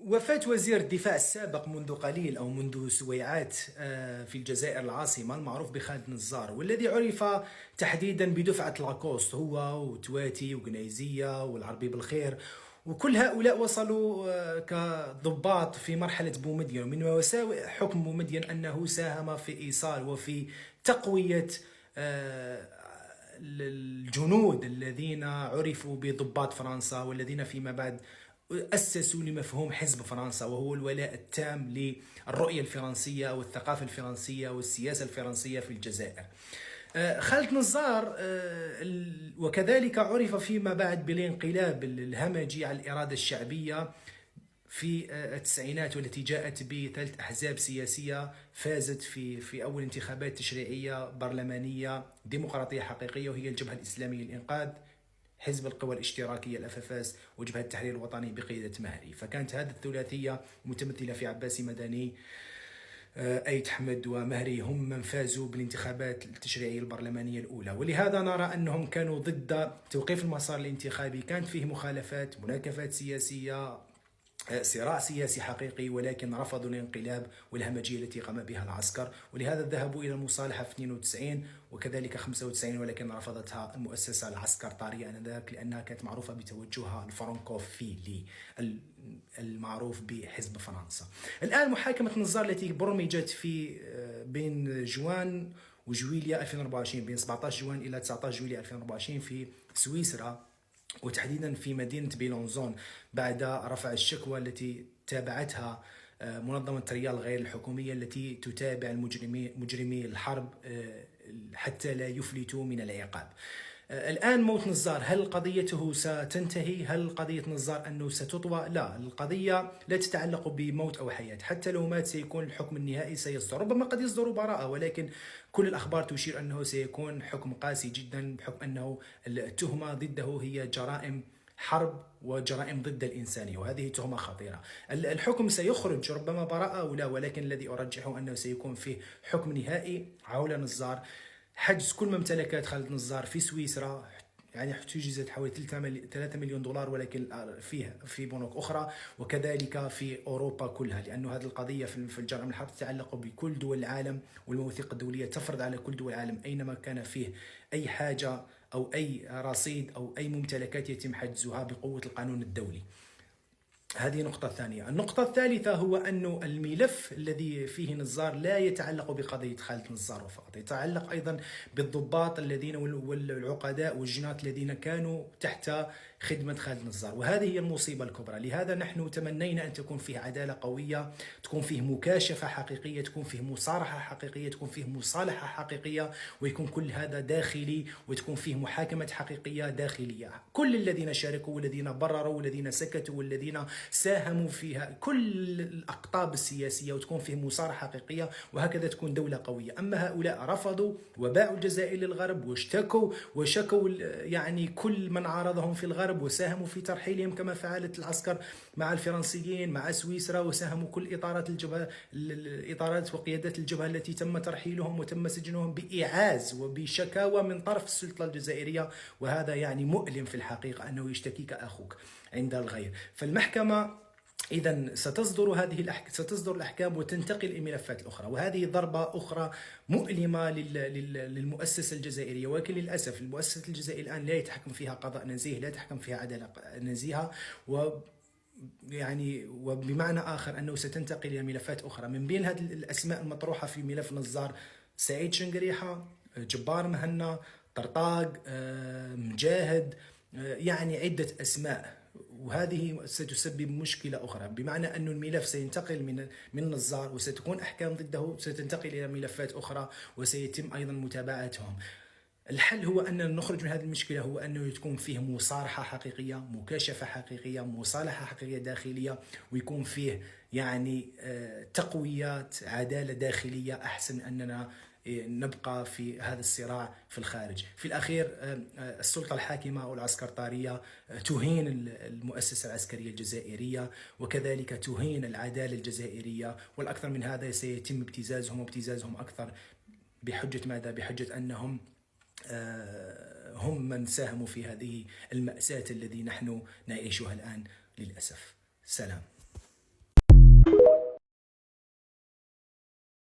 وفاة وزير الدفاع السابق منذ قليل أو منذ سويعات في الجزائر العاصمة المعروف بخالد نزار، والذي عرف تحديدا بدفعة لاكوست، هو وتواتي وقنيزية والعربي بالخير، وكل هؤلاء وصلوا كضباط في مرحلة بومدين. ومن مساوئ حكم بومدين أنه ساهم في إيصال وفي تقوية الجنود الذين عرفوا بضباط فرنسا، والذين فيما بعد أسسوا لمفهوم حزب فرنسا، وهو الولاء التام للرؤية الفرنسية والثقافة الفرنسية والسياسة الفرنسية في الجزائر. خالد نزار وكذلك عرف فيما بعد بالانقلاب الهمجي على الإرادة الشعبية في التسعينات، والتي جاءت بثلاث أحزاب سياسية فازت في أول انتخابات تشريعية برلمانية ديمقراطية حقيقية، وهي الجبهة الإسلامية للإنقاذ، حزب القوى الاشتراكية الأفافاس، وجبهة التحرير الوطني بقيادة مهري. فكانت هذه الثلاثية متمثلة في عباسي مدني، أيت حمد ومهري، هم من فازوا بالانتخابات التشريعية البرلمانية الأولى. ولهذا نرى أنهم كانوا ضد توقيف المسار الانتخابي، كانت فيه مخالفات، مناكفات سياسية، صراع سياسي حقيقي، ولكن رفضوا الانقلاب والهمجية التي قام بها العسكر. ولهذا ذهبوا إلى المصالحة في 92 وكذلك 95، ولكن رفضتها المؤسسة العسكرية آنذاك، لأنها كانت معروفة بتوجهها الفرنكوفيلي المعروف بحزب فرنسا. الآن محاكمة نزار التي برمجت في بين جوان وجويليا 2024، بين 17 جوان إلى 19 جويليا 2024 في سويسرا، وتحديدا في مدينة بيلونزون، بعد رفع الشكوى التي تابعتها منظمة ريال غير الحكومية التي تتابع مجرمي الحرب حتى لا يفلتوا من العقاب. الآن موت نزار، هل قضيته ستنتهي؟ هل قضية نزار أنه ستطوى؟ لا، القضية لا تتعلق بموت أو حياة. حتى لو مات سيكون الحكم النهائي سيصدر، ربما قد يصدر براءة، ولكن كل الأخبار تشير أنه سيكون حكم قاسي جدا، بحكم أنه التهمة ضده هي جرائم حرب وجرائم ضد الإنسانية، وهذه تهمة خطيرة. الحكم سيخرج ربما براءة أو لا، ولكن الذي أرجحه أنه سيكون فيه حكم نهائي عول نزار، حجز كل ممتلكات خالد نزار في سويسرا، يعني حجزت حوالي 3 مليون دولار، ولكن فيه في بنوك أخرى، وكذلك في أوروبا كلها، لأن هذه القضية في الجرائم الحرب تتعلق بكل دول العالم، والمواثيق الدولية تفرض على كل دول العالم أينما كان فيه أي حاجة أو أي رصيد أو أي ممتلكات يتم حجزها بقوة القانون الدولي. هذه نقطة ثانية. النقطة الثالثة هو أن الملف الذي فيه نزار لا يتعلق بقضية خالد نزار فقط، يتعلق أيضا بالضباط الذين والعقداء والجنات الذين كانوا تحت خدمة خالد نزار، وهذه هي المصيبة الكبرى. لهذا نحن تمنينا أن تكون فيه عدالة قوية، تكون فيه مكاشفة حقيقية، تكون فيه مصارحة حقيقية، تكون فيه مصالحة حقيقية، ويكون كل هذا داخلي، وتكون فيه محاكمة حقيقية داخلية. كل الذين شاركوا والذين برروا والذين سكتوا والذين ساهموا فيها، كل الأقطاب السياسية، وتكون فيه مصارحة حقيقية، وهكذا تكون دولة قوية. أما هؤلاء رفضوا وباعوا الجزائر للغرب واشتكوا وشكوا يعني كل من عارضهم في الغرب، وساهموا في ترحيلهم كما فعلت العسكر مع الفرنسيين مع سويسرا، وساهموا كل إطارات الجبهة، الإطارات وقيادات الجبهة التي تم ترحيلهم وتم سجنهم بإيعاز وبشكاوى من طرف السلطة الجزائرية. وهذا يعني مؤلم في الحقيقة، أنه يشتكيك أخوك عند الغير. فالمحكمة إذا ستصدر الأحكام وتنتقل إلى الملفات الأخرى، وهذه ضربة أخرى مؤلمة للمؤسسة الجزائرية. ولكن للأسف المؤسسة الجزائرية الآن لا يتحكم فيها قضاء نزيه، لا يتحكم فيها عدالة نزيهة، يعني وبمعنى آخر أنه ستنتقل إلى ملفات أخرى. من بين هذه الأسماء المطروحة في ملف نزار سعيد شنقريحة، جبار مهنا، طرطاق، مجاهد، يعني عدة أسماء، وهذه ستسبب مشكلة أخرى، بمعنى أن الملف سينتقل من نزار وستكون أحكام ضده، ستنتقل إلى ملفات أخرى وسيتم أيضا متابعتهم. الحل هو أن نخرج من هذه المشكلة، هو أنه تكون فيه مصارحة حقيقية، مكاشفة حقيقية، مصالحة حقيقية داخلية، ويكون فيه يعني تقويات عدالة داخلية، أحسن أننا نبقى في هذا الصراع في الخارج. في الأخير السلطة الحاكمة أو العسكرية تهين المؤسسة العسكرية الجزائرية، وكذلك تهين العدالة الجزائرية، والأكثر من هذا سيتم ابتزازهم أكثر، بحجة ماذا؟ بحجة أنهم هم من ساهموا في هذه المأساة الذي نحن نعيشها الآن للأسف. سلام.